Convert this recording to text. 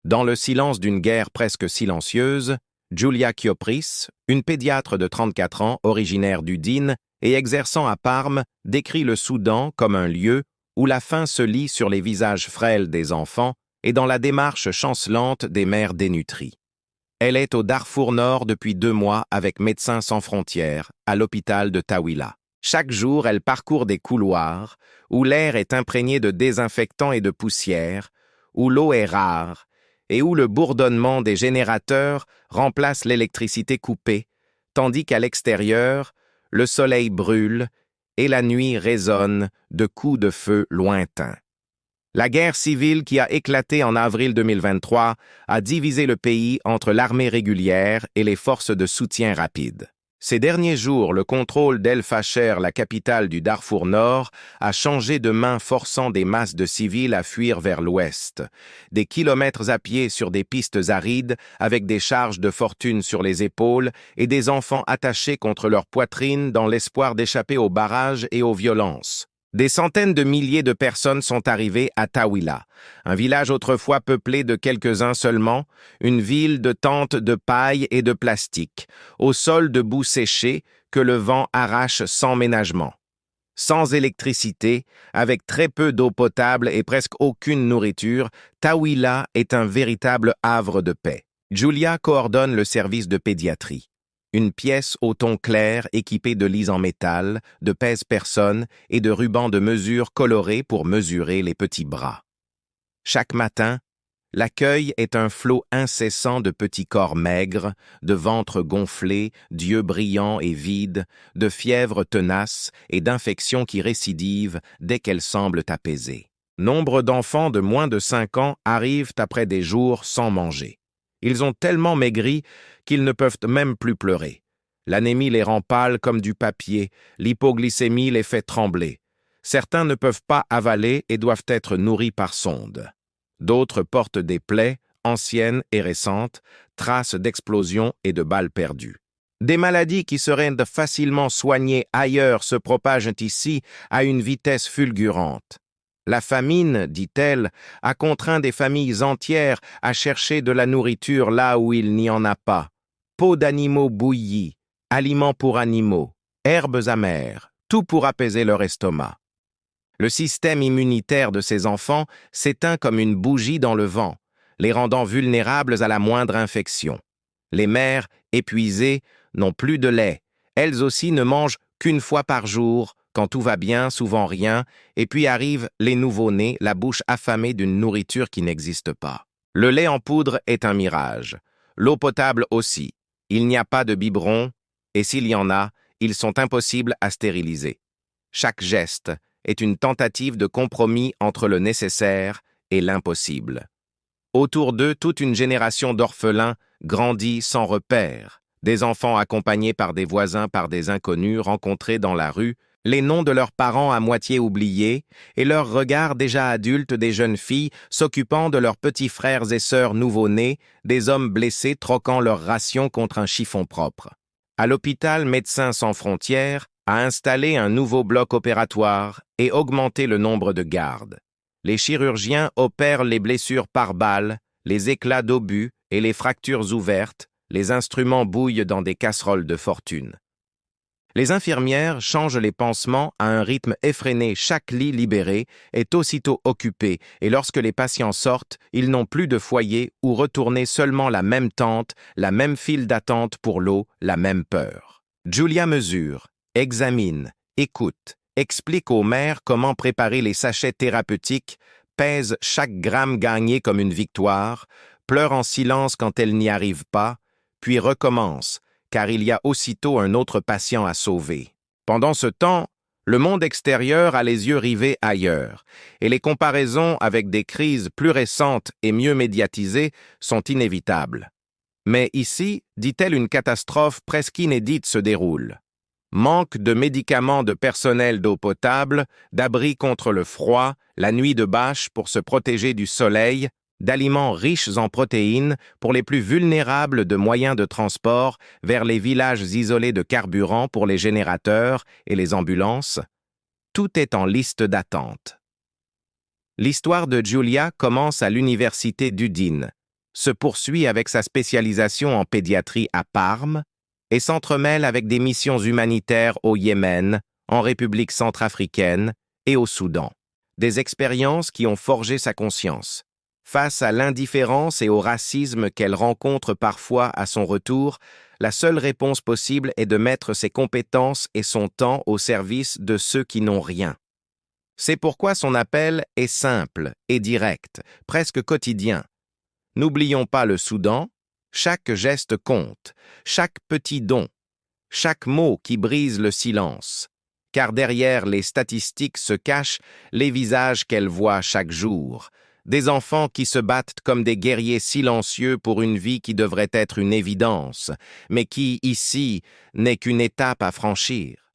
Dans le silence d'une guerre presque silencieuse, Giulia Chiopris, une pédiatre de 34 ans originaire d'Udine et exerçant à Parme, décrit le Soudan comme un lieu où la faim se lit sur les visages frêles des enfants et dans la démarche chancelante des mères dénutries. Elle est au Darfour Nord depuis 2 mois avec Médecins sans frontières, à l'hôpital de Tawila. Chaque jour, elle parcourt des couloirs où l'air est imprégné de désinfectants et de poussière, où l'eau est rare et où le bourdonnement des générateurs remplace l'électricité coupée, tandis qu'à l'extérieur, le soleil brûle et la nuit résonne de coups de feu lointains. La guerre civile qui a éclaté en avril 2023 a divisé le pays entre l'armée régulière et les forces de soutien rapide. Ces derniers jours, le contrôle d'El Fasher, la capitale du Darfour Nord, a changé de main, forçant des masses de civils à fuir vers l'ouest. Des kilomètres à pied sur des pistes arides, avec des charges de fortune sur les épaules et des enfants attachés contre leur poitrine dans l'espoir d'échapper aux barrages et aux violences. Des centaines de milliers de personnes sont arrivées à Tawila, un village autrefois peuplé de quelques-uns seulement, une ville de tentes de paille et de plastique, au sol de boue séchée que le vent arrache sans ménagement. Sans électricité, avec très peu d'eau potable et presque aucune nourriture, Tawila est un véritable havre de paix. Giulia coordonne le service de pédiatrie. Une pièce au ton clair équipée de lits en métal, de pèse-personnes et de rubans de mesure colorés pour mesurer les petits bras. Chaque matin, l'accueil est un flot incessant de petits corps maigres, de ventres gonflés, d'yeux brillants et vides, de fièvres tenaces et d'infections qui récidivent dès qu'elles semblent apaisées. Nombre d'enfants de moins de 5 ans arrivent après des jours sans manger. Ils ont tellement maigri qu'ils ne peuvent même plus pleurer. L'anémie les rend pâles comme du papier, l'hypoglycémie les fait trembler. Certains ne peuvent pas avaler et doivent être nourris par sonde. D'autres portent des plaies, anciennes et récentes, traces d'explosions et de balles perdues. Des maladies qui seraient facilement soignées ailleurs se propagent ici à une vitesse fulgurante. La famine, dit-elle, a contraint des familles entières à chercher de la nourriture là où il n'y en a pas. Peaux d'animaux bouillis, aliments pour animaux, herbes amères, tout pour apaiser leur estomac. Le système immunitaire de ces enfants s'éteint comme une bougie dans le vent, les rendant vulnérables à la moindre infection. Les mères, épuisées, n'ont plus de lait. Elles aussi ne mangent qu'une fois par jour, quand tout va bien, souvent rien, et puis arrivent les nouveau-nés, la bouche affamée d'une nourriture qui n'existe pas. Le lait en poudre est un mirage. L'eau potable aussi. Il n'y a pas de biberon, et s'il y en a, ils sont impossibles à stériliser. Chaque geste est une tentative de compromis entre le nécessaire et l'impossible. Autour d'eux, toute une génération d'orphelins grandit sans repère. Des enfants accompagnés par des voisins, par des inconnus rencontrés dans la rue, les noms de leurs parents à moitié oubliés, et leurs regards déjà adultes des jeunes filles s'occupant de leurs petits frères et sœurs nouveau-nés, des hommes blessés troquant leurs rations contre un chiffon propre. À l'hôpital Médecins sans frontières a installé un nouveau bloc opératoire et augmenté le nombre de gardes. Les chirurgiens opèrent les blessures par balle, les éclats d'obus et les fractures ouvertes, les instruments bouillent dans des casseroles de fortune. Les infirmières changent les pansements à un rythme effréné. Chaque lit libéré est aussitôt occupé et lorsque les patients sortent, ils n'ont plus de foyer où retourner, seulement la même tente, la même file d'attente pour l'eau, la même peur. Giulia mesure, examine, écoute, explique aux mères comment préparer les sachets thérapeutiques, pèse chaque gramme gagné comme une victoire, pleure en silence quand elle n'y arrive pas, puis recommence, car il y a aussitôt un autre patient à sauver. Pendant ce temps, le monde extérieur a les yeux rivés ailleurs, et les comparaisons avec des crises plus récentes et mieux médiatisées sont inévitables. Mais ici, dit-elle, une catastrophe presque inédite se déroule. Manque de médicaments, de personnel d'eau potable, d'abris contre le froid, la nuit de bâche pour se protéger du soleil, d'aliments riches en protéines pour les plus vulnérables, de moyens de transport vers les villages isolés, de carburant pour les générateurs et les ambulances. Tout est en liste d'attente. L'histoire de Giulia commence à l'université d'Udine. se poursuit avec sa spécialisation en pédiatrie à Parme et s'entremêle avec des missions humanitaires au Yémen, en République centrafricaine et au Soudan. Des expériences qui ont forgé sa conscience. Face à l'indifférence et au racisme qu'elle rencontre parfois à son retour, la seule réponse possible est de mettre ses compétences et son temps au service de ceux qui n'ont rien. C'est pourquoi son appel est simple et direct, presque quotidien. N'oublions pas le Soudan, chaque geste compte, chaque petit don, chaque mot qui brise le silence. Car derrière les statistiques se cachent les visages qu'elle voit chaque jour. Des enfants qui se battent comme des guerriers silencieux pour une vie qui devrait être une évidence, mais qui, ici, n'est qu'une étape à franchir.